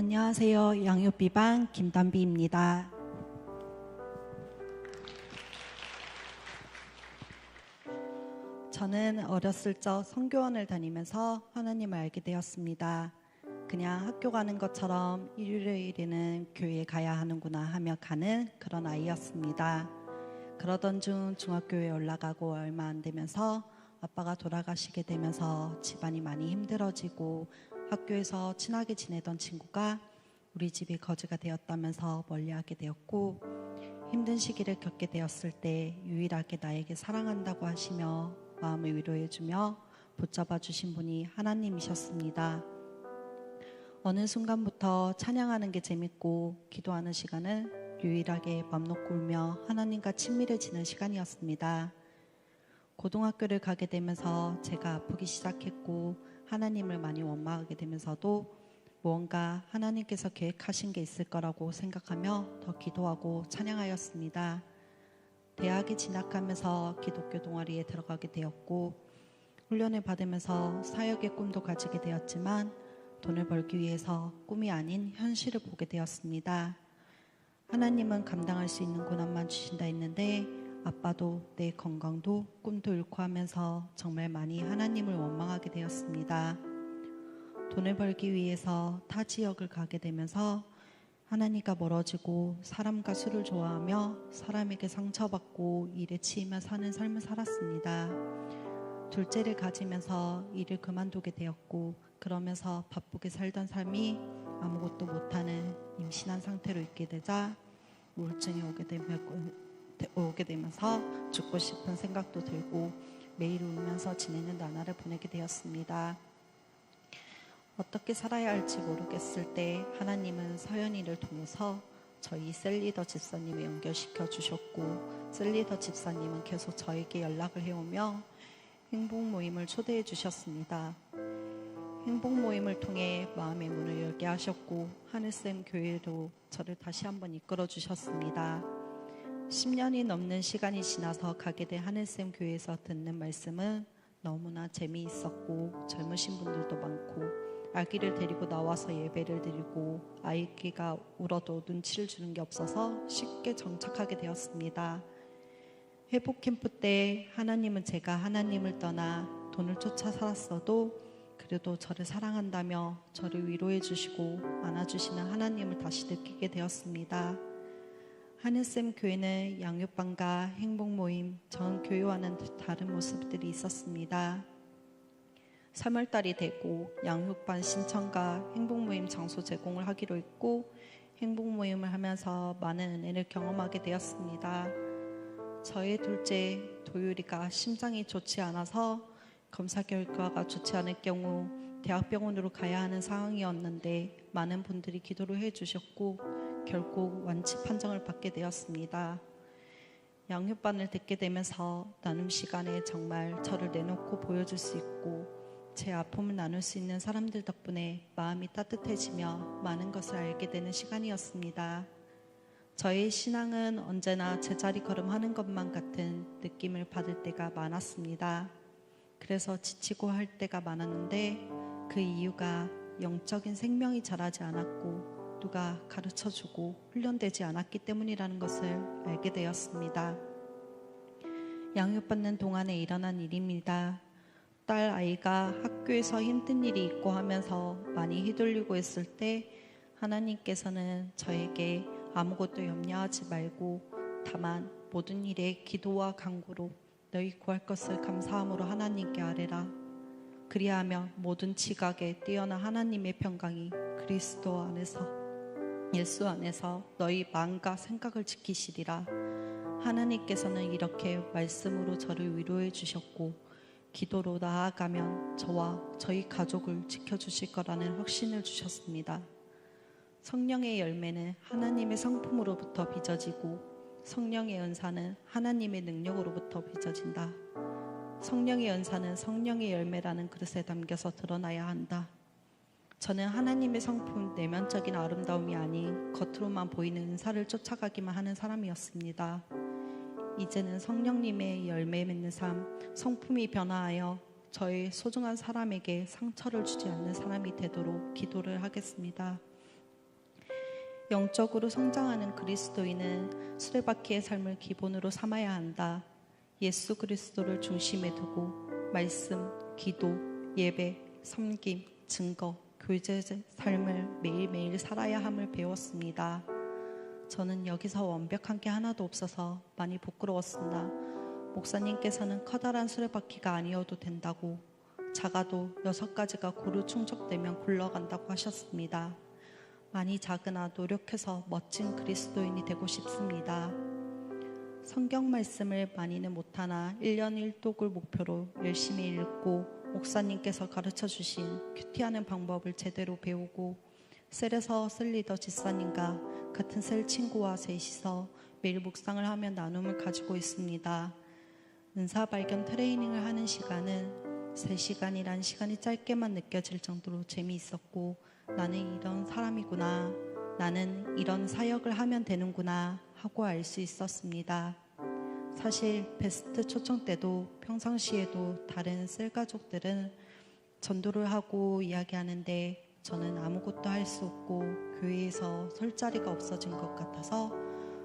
안녕하세요. 양육비반 김단비입니다. 저는 어렸을 적 선교원을 다니면서 하나님을 알게 되었습니다. 그냥 학교 가는 것처럼 일요일에는 교회에 가야 하는구나 하며 가는 그런 아이였습니다. 그러던 중 중학교에 올라가고 얼마 안 되면서 아빠가 돌아가시게 되면서 집안이 많이 힘들어지고 학교에서 친하게 지내던 친구가 우리 집이 거지가 되었다면서 멀리하게 되었고, 힘든 시기를 겪게 되었을 때 유일하게 나에게 사랑한다고 하시며 마음을 위로해주며 붙잡아 주신 분이 하나님이셨습니다. 어느 순간부터 찬양하는 게 재밌고 기도하는 시간은 유일하게 맘 놓고 울며 하나님과 친밀해지는 시간이었습니다. 고등학교를 가게 되면서 제가 아프기 시작했고 하나님을 많이 원망하게 되면서도 무언가 하나님께서 계획하신 게 있을 거라고 생각하며 더 기도하고 찬양하였습니다. 대학에 진학하면서 기독교 동아리에 들어가게 되었고 훈련을 받으면서 사역의 꿈도 가지게 되었지만 돈을 벌기 위해서 꿈이 아닌 현실을 보게 되었습니다. 하나님은 감당할 수 있는 고난만 주신다 했는데 아빠도 내 건강도 꿈도 잃고 하면서 정말 많이 하나님을 원망하게 되었습니다. 돈을 벌기 위해서 타 지역을 가게 되면서 하나님과 멀어지고 사람과 술을 좋아하며 사람에게 상처받고 일에 치이며 사는 삶을 살았습니다. 둘째를 가지면서 일을 그만두게 되었고 그러면서 바쁘게 살던 삶이 아무것도 못하는 임신한 상태로 있게 되자 우울증이 오게 되면서 죽고 싶은 생각도 들고 매일 울면서 지내는 나날을 보내게 되었습니다. 어떻게 살아야 할지 모르겠을 때 하나님은 서연이를 통해서 저희 셀리더 집사님을 연결시켜 주셨고 셀리더 집사님은 계속 저에게 연락을 해오며 행복 모임을 초대해 주셨습니다. 행복 모임을 통해 마음의 문을 열게 하셨고 하늘샘 교회로 저를 다시 한번 이끌어 주셨습니다. 10년이 넘는 시간이 지나서 가게 된 하늘샘 교회에서 듣는 말씀은 너무나 재미있었고 젊으신 분들도 많고 아기를 데리고 나와서 예배를 드리고 아이가 울어도 눈치를 주는 게 없어서 쉽게 정착하게 되었습니다. 회복 캠프 때 하나님은 제가 하나님을 떠나 돈을 쫓아 살았어도 그래도 저를 사랑한다며 저를 위로해 주시고 안아주시는 하나님을 다시 느끼게 되었습니다. 하늘샘 교회는 양육반과 행복모임, 전 교회와는 다른 모습들이 있었습니다. 3월달이 되고 양육반 신청과 행복모임 장소 제공을 하기로 했고 행복모임을 하면서 많은 은혜를 경험하게 되었습니다. 저의 둘째 도율이가 심장이 좋지 않아서 검사 결과가 좋지 않을 경우 대학병원으로 가야 하는 상황이었는데 많은 분들이 기도를 해주셨고 결국 완치 판정을 받게 되었습니다. 양육반을 듣게 되면서 나눔 시간에 정말 저를 내놓고 보여줄 수 있고 제 아픔을 나눌 수 있는 사람들 덕분에 마음이 따뜻해지며 많은 것을 알게 되는 시간이었습니다. 저의 신앙은 언제나 제자리 걸음하는 것만 같은 느낌을 받을 때가 많았습니다. 그래서 지치고 할 때가 많았는데 그 이유가 영적인 생명이 자라지 않았고 누가 가르쳐주고 훈련되지 않았기 때문이라는 것을 알게 되었습니다. 양육받는 동안에 일어난 일입니다. 딸 아이가 학교에서 힘든 일이 있고 하면서 많이 휘둘리고 있을 때 하나님께서는 저에게 아무것도 염려하지 말고 다만 모든 일에 기도와 간구로 너희 구할 것을 감사함으로 하나님께 아뢰라. 그리하며 모든 지각에 뛰어난 하나님의 평강이 그리스도 안에서 예수 안에서 너희 마음과 생각을 지키시리라. 하나님께서는 이렇게 말씀으로 저를 위로해 주셨고 기도로 나아가면 저와 저희 가족을 지켜주실 거라는 확신을 주셨습니다. 성령의 열매는 하나님의 성품으로부터 빚어지고 성령의 은사는 하나님의 능력으로부터 빚어진다. 성령의 은사는 성령의 열매라는 그릇에 담겨서 드러나야 한다. 저는 하나님의 성품, 내면적인 아름다움이 아닌 겉으로만 보이는 은사를 쫓아가기만 하는 사람이었습니다. 이제는 성령님의 열매 맺는 삶, 성품이 변화하여 저의 소중한 사람에게 상처를 주지 않는 사람이 되도록 기도를 하겠습니다. 영적으로 성장하는 그리스도인은 수레바퀴의 삶을 기본으로 삼아야 한다. 예수 그리스도를 중심에 두고 말씀, 기도, 예배, 섬김, 증거, 교제 삶을 매일매일 살아야 함을 배웠습니다. 저는 여기서 완벽한 게 하나도 없어서 많이 부끄러웠으나 목사님께서는 커다란 수레바퀴가 아니어도 된다고, 작아도 6가지가 고루 충족되면 굴러간다고 하셨습니다. 많이 작으나 노력해서 멋진 그리스도인이 되고 싶습니다. 성경 말씀을 많이는 못하나 1년 1독을 목표로 열심히 읽고 목사님께서 가르쳐 주신 큐티하는 방법을 제대로 배우고 셀에서 셀리더 지사님과 같은 셀 친구와 셋이서 매일 묵상을 하며 나눔을 가지고 있습니다. 은사 발견 트레이닝을 하는 시간은 3시간이란 시간이 짧게만 느껴질 정도로 재미있었고, 나는 이런 사람이구나, 나는 이런 사역을 하면 되는구나 하고 알 수 있었습니다. 사실 베스트 초청 때도 평상시에도 다른 셀 가족들은 전도를 하고 이야기하는데 저는 아무것도 할 수 없고 교회에서 설 자리가 없어진 것 같아서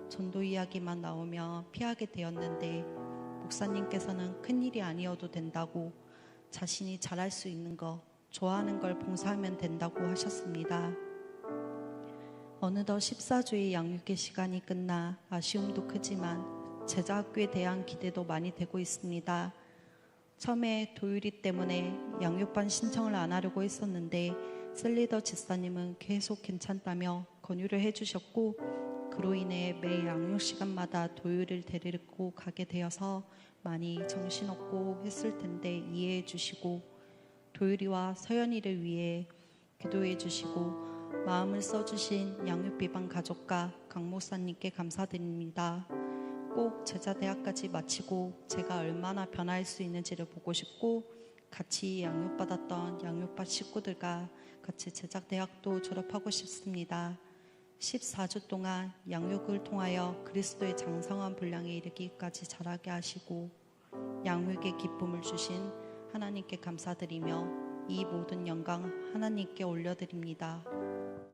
전도 이야기만 나오며 피하게 되었는데, 목사님께서는 큰일이 아니어도 된다고, 자신이 잘할 수 있는 거, 좋아하는 걸 봉사하면 된다고 하셨습니다. 어느덧 14주의 양육의 시간이 끝나 아쉬움도 크지만 제자학교에 대한 기대도 많이 되고 있습니다. 처음에 도율이 때문에 양육반 신청을 안 하려고 했었는데 셀리더 집사님은 계속 괜찮다며 권유를 해주셨고, 그로 인해 매일 양육 시간마다 도율을 데리고 가게 되어서 많이 정신없고 했을 텐데 이해해 주시고, 도율이와 서연이를 위해 기도해 주시고 마음을 써주신 양육비반 가족과 강 목사님께 감사드립니다. 꼭 제자대학까지 마치고 제가 얼마나 변화할 수 있는지를 보고 싶고, 같이 양육받았던 양육반 식구들과 같이 제자대학도 졸업하고 싶습니다. 14주 동안 양육을 통하여 그리스도의 장성한 분량에 이르기까지 자라게 하시고 양육의 기쁨을 주신 하나님께 감사드리며 이 모든 영광 하나님께 올려드립니다.